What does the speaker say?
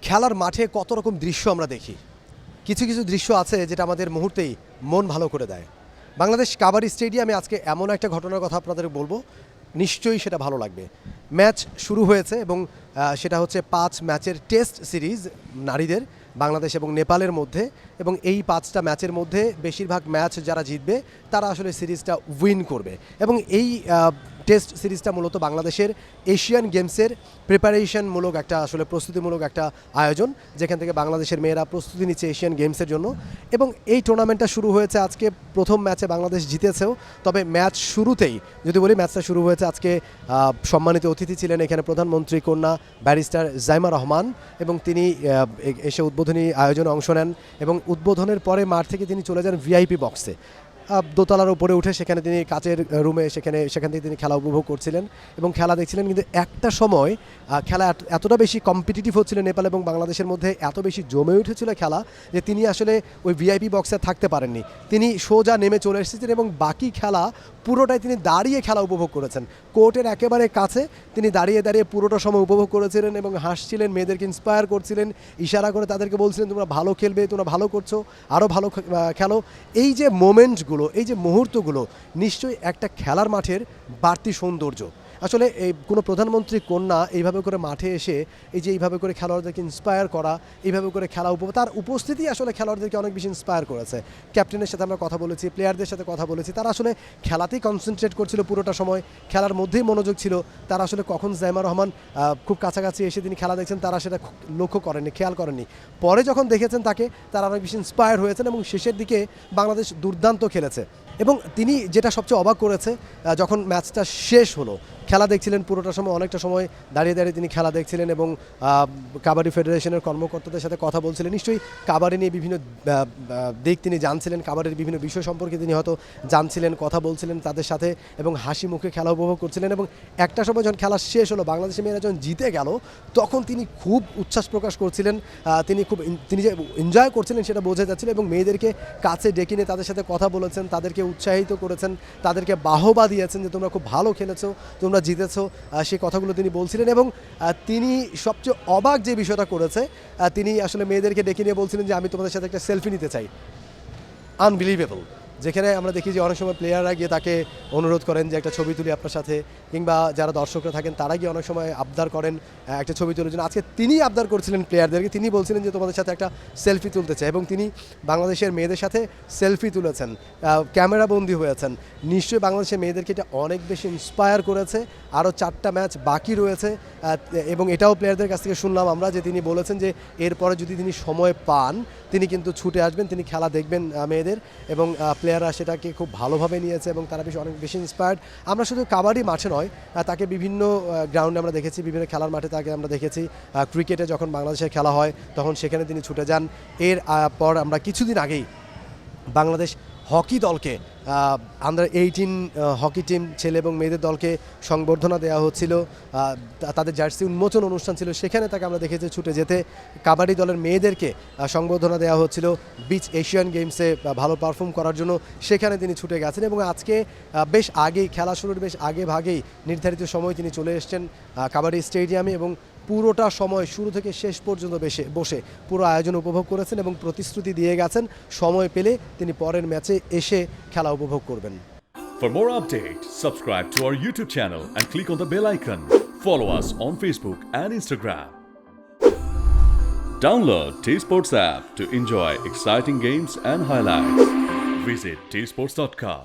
খেলার মাঠে কত রকম দৃশ্য আমরা দেখি। কিছু কিছু দৃশ্য আছে যেটা আমাদের মুহূর্তেই মন ভালো করে দেয়। বাংলাদেশ কাবাডি স্টেডিয়ামে আজকে এমন একটা ঘটনার কথা আপনাদের বলবো, নিশ্চয়ই সেটা ভালো লাগবে। ম্যাচ শুরু হয়েছে এবং সেটা হচ্ছে 5 ম্যাচের টেস্ট সিরিজ নারীদের বাংলাদেশ এবং নেপালের মধ্যে, এবং এই 5টা ম্যাচের মধ্যে বেশিরভাগ ম্যাচ যারা জিতবে তারা আসলে সিরিজটা উইন করবে। এবং এই টেস্ট সিরিজটা মূলত বাংলাদেশের এশিয়ান গেমসের প্রিপারেশনমূলক একটা আসলে প্রস্তুতিমূলক একটা আয়োজন, যেখান থেকে বাংলাদেশের মেয়েরা প্রস্তুতি নিচ্ছে এশিয়ান গেমসের জন্য। এবং এই টুর্নামেন্টটা শুরু হয়েছে আজকে, প্রথম ম্যাচে বাংলাদেশ জিতেছেও। তবে ম্যাচ শুরুতেই যদি বলি, ম্যাচটা শুরু হয়েছে আজকে, সম্মানিত অতিথি ছিলেন এখানে প্রধানমন্ত্রী কন্যা ব্যারিস্টার জাইমা রহমান, এবং তিনি এসে উদ্বোধনী আয়োজনে অংশ নেন। এবং উদ্বোধনের পরে মাঠ থেকে তিনি চলে যান ভিআইপি বক্সে, দোতলার উপরে উঠে সেখানে তিনি কাচের রুমে সেখান থেকে তিনি খেলা উপভোগ করছিলেন এবং খেলা দেখছিলেন। কিন্তু একটা সময় খেলা এতটা বেশি কম্পিটিটিভ হচ্ছিল নেপাল এবং বাংলাদেশের মধ্যে, এত বেশি জমে উঠেছিল খেলা যে তিনি আসলে ওই ভিআইপি বক্সে থাকতে পারেননি। তিনি সোজা নেমে চলে এসেছেন এবং বাকি খেলা পুরোটাই তিনি দাঁড়িয়ে খেলা উপভোগ করেছেন। কোর্টের একেবারে কাছে তিনি দাঁড়িয়ে দাঁড়িয়ে পুরোটা সময় উপভোগ করেছিলেন এবং হাসছিলেন, মেয়েদেরকে ইন্সপায়ার করছিলেন, ইশারা করে তাদেরকে বলছিলেন তোমরা ভালো খেলবে, তোমরা ভালো করছো, আরও ভালো খেলো। এই যে মোমেন্টসগুলো, এই যে মুহূর্তগুলো, নিশ্চয়ই একটা খেলার মাঠের বাড়তি সৌন্দর্য। আসলে এই কোনো প্রধানমন্ত্রী কন্যা এইভাবে করে মাঠে এসে এই যে এইভাবে করে খেলোয়াড়দেরকে ইন্সপায়ার করা, এইভাবে করে খেলা তার উপস্থিতি আসলে খেলোয়াড়দেরকে অনেক বেশি ইন্সপায়ার করেছে। ক্যাপ্টেনের সাথে আমরা কথা বলেছি, প্লেয়ারদের সাথে কথা বলেছি, তারা আসলে খেলাতেই কনসেন্ট্রেট করছিল পুরোটা সময়, খেলার মধ্যেই মনোযোগ ছিল। তারা আসলে কখন জাইমা রহমান খুব কাছাকাছি এসে তিনি খেলা দেখছেন তারা সেটা লক্ষ্য করেননি, খেয়াল করেননি। পরে যখন দেখেছেন তাকে, তারা অনেক বেশি ইন্সপায়ার হয়েছেন এবং শেষের দিকে বাংলাদেশ দুর্দান্ত খেলেছে। এবং তিনি যেটা সবচেয়ে অবাক করেছে, যখন ম্যাচটা শেষ হলো, খেলা দেখছিলেন পুরোটা সময়, অনেকটা সময় দাঁড়িয়ে দাঁড়িয়ে তিনি খেলা দেখছিলেন এবং কাবাডি ফেডারেশনের কর্মকর্তাদের সাথে কথা বলছিলেন। নিশ্চয়ই কাবাডি নিয়ে বিভিন্ন দিক তিনি জানছিলেন, কাবাডির বিভিন্ন বিষয় সম্পর্কে তিনি হয়তো জানছিলেন, কথা বলছিলেন তাদের সাথে এবং হাসি মুখে খেলা উপভোগ করছিলেন। এবং একটা সময় যখন খেলা শেষ হলো, বাংলাদেশের মেয়েরা যখন জিতে গেল, তখন তিনি খুব উচ্ছ্বাস প্রকাশ করছিলেন, তিনি যে এনজয় করছিলেন সেটা বোঝা যাচ্ছিল। এবং মেয়েদেরকে কাছে ডেকে নিয়ে তাদের সাথে কথা বলেছেন, তাদেরকে উৎসাহিত করেছেন, তাদেরকে বাহবা দিয়েছেন যে তোমরা খুব ভালো খেলেছো, তোমরা জিতেছো, সেই কথাগুলো তিনি বলছিলেন। এবং তিনি সবচেয়ে অবাক যে বিষয়টা করেছে, তিনি আসলে মেয়েদেরকে ডেকে নিয়ে বলছিলেন যে আমি তোমাদের সাথে একটা সেলফি নিতে চাই। আনবিলিভেবল। যেখানে আমরা দেখি যে অনেক সময় প্লেয়াররা গিয়ে তাকে অনুরোধ করেন যে একটা ছবি তুলি আপনার সাথে, কিংবা যারা দর্শকরা থাকেন তারা গিয়ে অনেক সময় আবদার করেন একটা ছবি তোলার জন্য। আজকে তিনি আবদার করছিলেন প্লেয়ারদেরকে, তিনি বলছিলেন যে তোমাদের সাথে একটা সেলফি তুলতে চাই, এবং তিনি বাংলাদেশের মেয়েদের সাথে সেলফি তুলেছেন, ক্যামেরা বন্দি হয়েছেন। নিশ্চয়ই বাংলাদেশের মেয়েদেরকে এটা অনেক বেশি ইন্সপায়ার করেছে। আরও 4টা ম্যাচ বাকি রয়েছে, এবং এটাও প্লেয়ারদের কাছ থেকে শুনলাম আমরা যে তিনি বলেছেন যে এরপরে যদি তিনি সময় পান তিনি কিন্তু ছুটে আসবেন, তিনি খেলা দেখবেন মেয়েদের। এবং প্লেয়াররা সেটাকে খুব ভালোভাবে নিয়েছে এবং তারা অনেক বেশি ইন্সপায়ার্ড। আমরা শুধু কাবাডি মাঠে নয়, তাকে বিভিন্ন গ্রাউন্ডে আমরা দেখেছি, বিভিন্ন খেলার মাঠে তাকে আমরা দেখেছি। ক্রিকেটে যখন বাংলাদেশের খেলা হয় তখন সেখানে তিনি ছুটে যান। এর পর আমরা কিছুদিন আগেই বাংলাদেশ হকি দলকে, আন্ডার 18 হকি টিম ছেলে এবং মেয়েদের দলকে সংবর্ধনা দেওয়া হচ্ছিল, তাদের জার্সি উন্মোচন অনুষ্ঠান ছিল, সেখানে তাকে আমরা দেখেছি ছুটে যেতে। কাবাডি দলের মেয়েদেরকে সংবর্ধনা দেওয়া হচ্ছিল বিচ এশিয়ান গেমসে ভালো পারফর্ম করার জন্য, সেখানে তিনি ছুটে গেছেন। এবং আজকে বেশ আগেই, খেলা শুরুর বেশ আগে ভাগেই নির্ধারিত সময় তিনি চলে এসছেন কাবাডি স্টেডিয়ামে, এবং পুরোটা সময় শুরু থেকে শেষ পর্যন্ত বসে পুরো আয়োজন উপভোগ করেছেন এবং প্রতিশ্রুতি দিয়ে গেছেন সময় পেলে তিনি পরের ম্যাচে এসে খেলা উপভোগ করবেন। For more updates, subscribe to our YouTube channel and click on the bell icon. Follow us on Facebook and Instagram. Download T-Sports app to enjoy exciting games and highlights. Visit tsports.com.